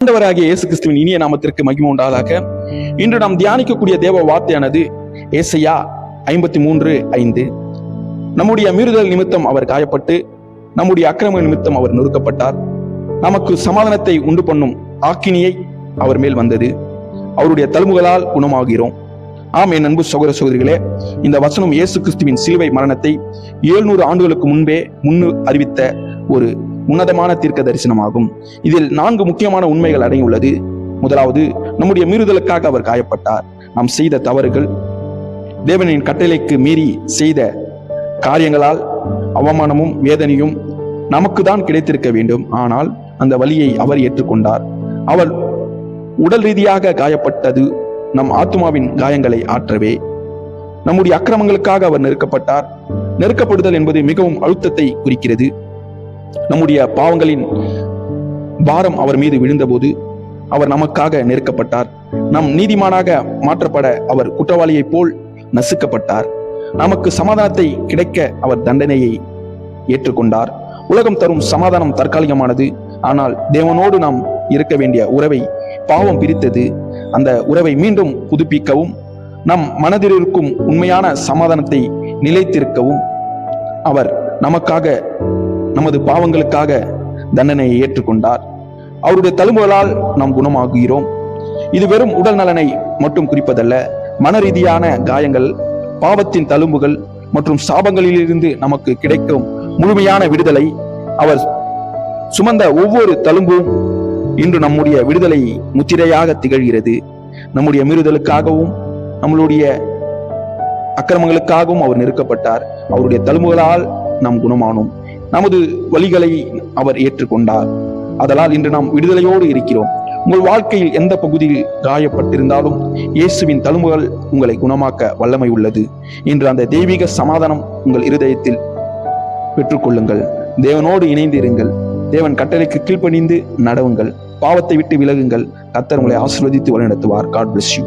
ஆண்டவராகிய இயேசு கிறிஸ்துவின் இனிய நாமத்திற்கு மகிமை உண்டாதாக. இன்று நாம் தியானிக்கக்கூடிய தேவ வார்த்தையானது ஏசாயா 53:5. நம்முடைய மீறுதல் நிமித்தம் அவர் காயப்பட்டு, நம்முடைய அக்கிரம நிமித்தம் அவர் நொறுக்கப்பட்டார். நமக்கு சமாதானத்தை உண்டு பண்ணும் ஆக்கினியை அவர் மேல் வந்தது. அவருடைய தழும்புகளால் குணமாகிறோம். ஆம், என் அன்பு சகோதர சகோதரிகளே, இந்த வசனம் இயேசு கிறிஸ்துவின் சிலுவை மரணத்தை 700 ஆண்டுகளுக்கு முன்பே அறிவித்த ஒரு உன்னதமான தீர்க்க தரிசனமாகும். இதில் 4 முக்கியமான உண்மைகள் அடங்கியுள்ளது. முதலாவது, நம்முடைய மீறுதலுக்காக அவர் காயப்பட்டார். நாம் செய்த தவறுகள், தேவனின் கட்டளைக்கு மீறி செய்த காரியங்களால் அவமானமும் வேதனையும் நமக்கு தான் கிடைத்திருக்க வேண்டும். ஆனால் அந்த வலியை அவர் ஏற்றுக்கொண்டார். அவர் உடல் ரீதியாக காயப்பட்டது நம் ஆத்துமாவின் காயங்களை ஆற்றவே. நம்முடைய அக்கிரமங்களுக்காக அவர் நெருக்கப்பட்டார். நெருக்கப்படுதல் என்பது மிகவும் அழுத்தத்தை குறிக்கிறது. நம்முடைய பாவங்களின் பாரம் அவர் மீது விழுந்தபோது அவர் நமக்காக நெருக்கப்பட்டார். நம் நீதிமானாக மாற்றப்பட அவர் குற்றவாளியைப் போல் நசுக்கப்பட்டார். நமக்கு சமாதானத்தை கிடைக்க அவர் தண்டனையை ஏற்றுக்கொண்டார். உலகம் தரும் சமாதானம் தற்காலிகமானது. ஆனால் தேவனோடு நாம் இருக்க வேண்டிய உறவை பாவம் பிரித்தது. அந்த உறவை மீண்டும் புதுப்பிக்கவும், நம் மனதில் இருக்கும் உண்மையான சமாதானத்தை நிலைத்திருக்கவும் அவர் நமக்காக, நமது பாவங்களுக்காக தண்டனையை ஏற்றுக்கொண்டார். அவருடைய தழும்புகளால் நாம் குணமாகுகிறோம். இது வெறும் உடல் நலனை மட்டும் குறிப்பதல்ல. மன ரீதியான காயங்கள், பாவத்தின் தழும்புகள் மற்றும் சாபங்களிலிருந்து நமக்கு கிடைக்கும் முழுமையான விடுதலை. அவர் சுமந்த ஒவ்வொரு தழும்பும் இன்று நம்முடைய விடுதலை முத்திரையாக திகழ்கிறது. நம்முடைய மீறுதலுக்காகவும் நம்மளுடைய அக்கிரமங்களுக்காகவும் அவர் நெருக்கப்பட்டார். அவருடைய தழும்புகளால் நாம் குணமானோம். நமது வலிகளை அவர் ஏற்றுக்கொண்டார். அதனால் இன்று நாம் விடுதலையோடு இருக்கிறோம். உங்கள் வாழ்க்கையில் எந்த பகுதியில் காயப்பட்டிருந்தாலும் இயேசுவின் தழும்புகள் உங்களை குணமாக்க வல்லமை உள்ளது. இன்று அந்த தெய்வீக சமாதானம் உங்கள் இருதயத்தில் பெற்றுக்கொள்ளுங்கள். தேவனோடு இணைந்து இருங்கள். தேவன் கட்டளைக்கு கீழ்ப்பணிந்து நடவுங்கள். பாவத்தை விட்டு விலகுங்கள். கர்த்தர் உங்களை ஆசீர்வதித்து வழிநடத்துவார். God bless you.